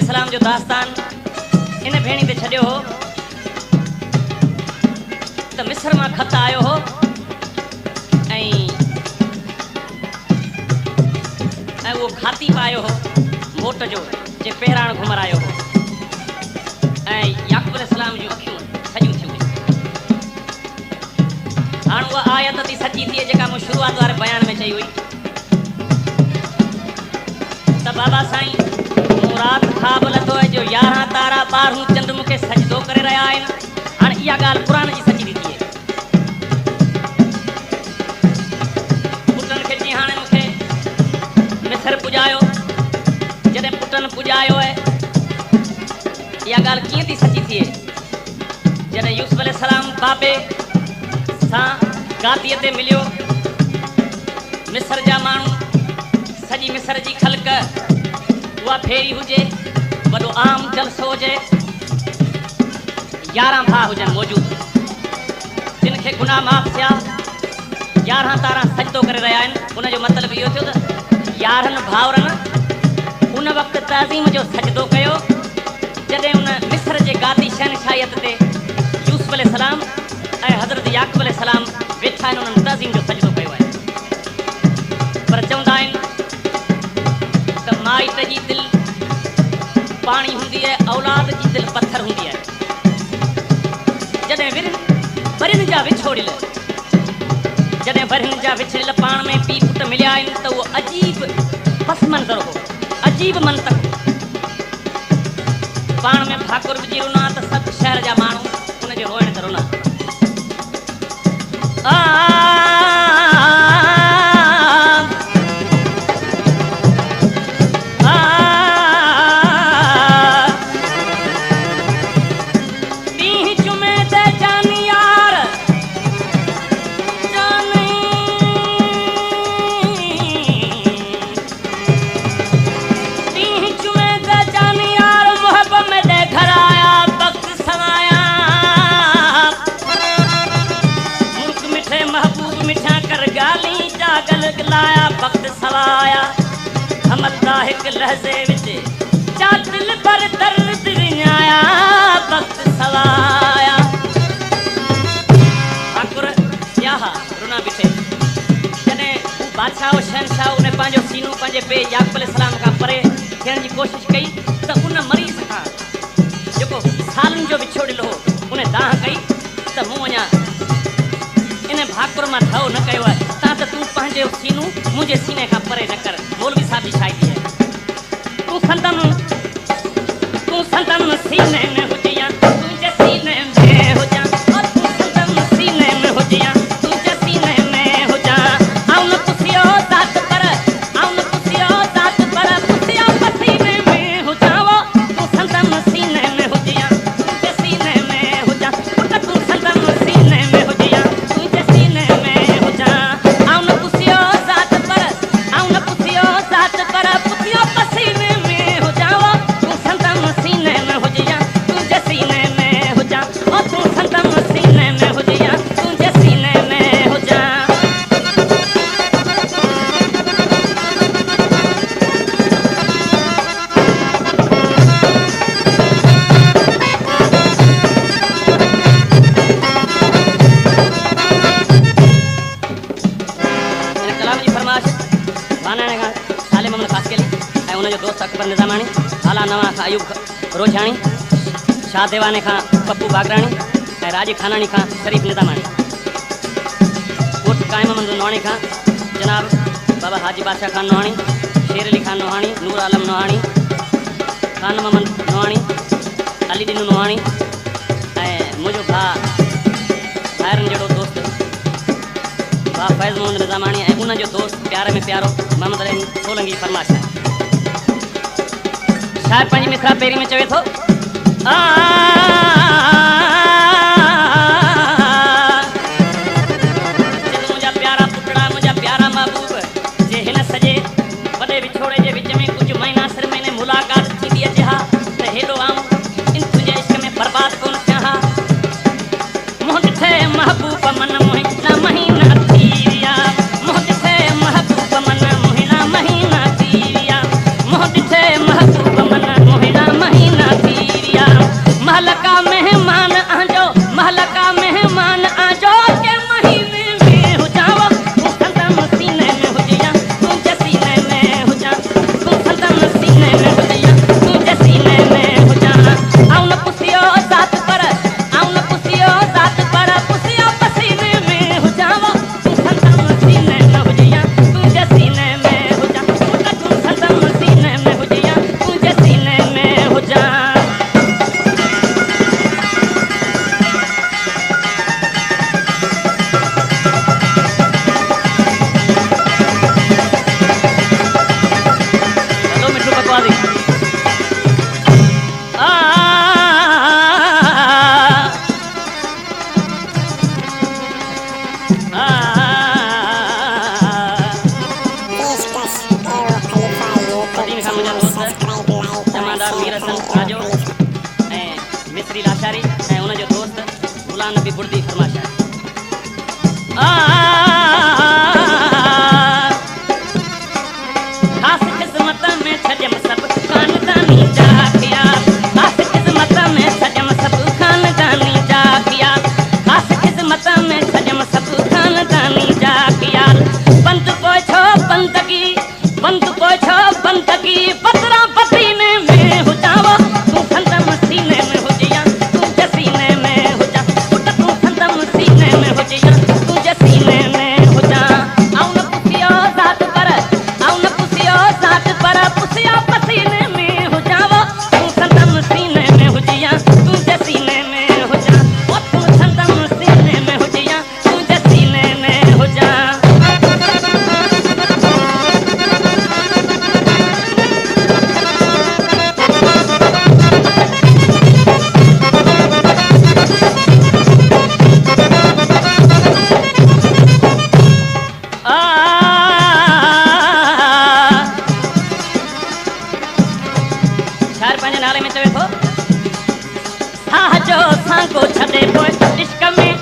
अलैहिस्सलाम जो दास्तान इन भेणी ते छॾियो हो त मिस्र मां ख़त आयो हो ऐं वो खाती पायो हो मोट जो जे पहिराण घुमर आयो हो ऐं याकूब अलैहिस्सलाम जूं अखियूं सॼियूं थियूं हाणे उहा आयत थी सची थिए जेका मूं शुरूआत वारे बयान में चई हुई त बाबा साईं मूं राति ख़्वाब लथो आहे जो 11 तारा 12 चंड मूंखे सजदो करे रहिया आहिनि हाणे इहा ॻाल्हि क़ुर जी सची थी थिए पुटनि खे जीअं हाणे मूंखे मिस्र पुॼायो जॾहिं पुटनि पुॼायो आहे इहा ॻाल्हि कीअं थी सची थिए जॾहिं यूसुफ अलैहिस्सलाम बाबे सां गादीअ ते मिलियो मिस्र जा माण्हू सॼी मिस्र जी ख़ल्क उहा फेरी हुजे वॾो आम जलसो हुजे 11 भाउ हुजनि मौजूदु जिन खे गुनाह माफ़ थिया 11 तारा सजदो करे रहिया आहिनि उनजो मतिलबु इहो थियो त 11 भाउरनि उन वक़्तु ताज़ीम जो सजदो कयो जॾहिं उन मिस्र जे गादी शहनशाहियत ते यूसुफ अलैहिस्सलाम ऐं हज़रत याकूब अलैहिस्सलाम वेठा आहिनि उन्हनि ताज़ीम जो सजदो कयो आहे पर चवंदा आहिनि त माइट जी दिलि पाणी हूंदी आहे औलाद जी दिलि पत्थर हूंदी आहे जॾहिं वरिन जा विछोड़ियल जॾहिं वरिन जा विछड़ियल पाण में पीउ पुट मिलिया आहिनि त उहो अजीब पस मंज़र हो अजीब मंतक पाण में ठाकुर विझी रुना त सभु शहर जा माण्हू उनजे रोइण ते रुना वक्त सवाया हमदा हिक लहज़े विच चा दिल पर दर्द विञाया वक्त सवाया ठाकुर याहा रुना बिठे जॾहिं हू बादशाह शहनशाह उन पंहिंजो सीनो पंहिंजे पे याकूब अलैहिस्सलाम खां परे थियण जी कोशिशि कई त उन मरीज़ खां जेको सालनि जो विछोड़ियल हो उन दाह कई त मूं अञा इन भाकुर मां ठहो न कयो आहे त तूं पंहिंजो सीनो मुंहिंजे सीने खां परे न कर मौलवी साहब जी शाइरी आहे तूं संदन सीने में हुजिया तुंहिंजे सीने में हुजां तूं संदन सीने में हुजिया तुंहिंजे सीने में हुजां आउं न पुछियो ज़ात पर पुछियो पसीने में हुजां तूं संदन सीने में हुजिया तुंहिंजे सीने में हुजां पुट तूं संदन सीने में हुजिया तुंहिंजे सीने में हुजां आउं न पुछियो ज़ात पर पुछियो पसीने में हुजां तूं संदन सीने में हुजिया तुंहिंजे सीने में हुजां तूं संदन सीने में हुजिया तुंहिंजे सीने में हुजां कलाम जी फरमाइश वानण खां साले मोहम्मद ख़ासकेली ऐं उनजो दोस्त अकबर निज़ामाणी आला नवां खां अयूब रोझाणी शाह देवाने खां पप्पू बागराणी ऐं राज खानाणी खां शरीफ निज़ामाणी कोट काइम अहमद नोहाणी खां जनाब बाबा हाजी बादशाह खान नोहाणी शेर अली खान नोहाणी नूर आलम नोहाणी खान मोहम्मद नोहाणी अली डिनू नोहाणी ऐं मुंहिंजो भाउ ॿाहिरनि जहिड़ो दोस्त भाउ फैज़ मोहम्मद निज़ामाणी ऐं उनजो दोस्त प्यारे में प्यारो मोहम्मद रहीम सोलंगी फरमाइश आहे शायदि पंहिंजी मिसरा पहिरीं में चवे थो मुंहिंजा प्यारा पुटड़ा मुंहिंजा प्यारा महबूब जे हिन सॼे वॾे विछोड़े जे विच में कुझु महीना सिर महीने मुलाक़ात थींदी अचे हा त हेॾो आऊं इन तुंहिंजे इश्क में बर्बाद कोन थियां हा मूं ॾिठे महबूब मन मुहिना महीना थी विया मूं ॾिठे महबूब मन मुहिना महीना थी विया मूं ॾिठे महबूब मन मुहिना पादी आ पदीन खां मुंहिंजा दोस्त जमादार मीर हसन राजो ऐं मिस्री लाशारी ऐं उनजो दोस्त गुलाम नबी बुर्दी फरमाशा ख़ासि क़िस्मत में छॾियमि सभु खानदानी जा ख़्याल ख़ासि क़िस्मत में छॾियमि सभु खानदानी जा ख़्याल ख़ासि क़िस्मत में छॾियमि सभु खानदानी जा ख़्याल बंद पोइ छो बंदगी बंद पोइ छो बंदगी पतरा पसीने में हुजाव तूं संदम सीने में हुजिया तुंहिंजे सीने में हुजा पुट तूं संदम सीने में हुजिया तुंहिंजे सीने में हुजा आऊं न पुछियो ज़ात पर पुछियो पसीने में हुजाव तूं संदम सीने में हुजिया तुंहिंजे सीने में हुजा ओ तूं संदम सीने में हुजिया तुंहिंजे सीने में हुजा शायर पंहिंजे नाले में चवे थो साह जो सांको छॾे पोइ इश्क में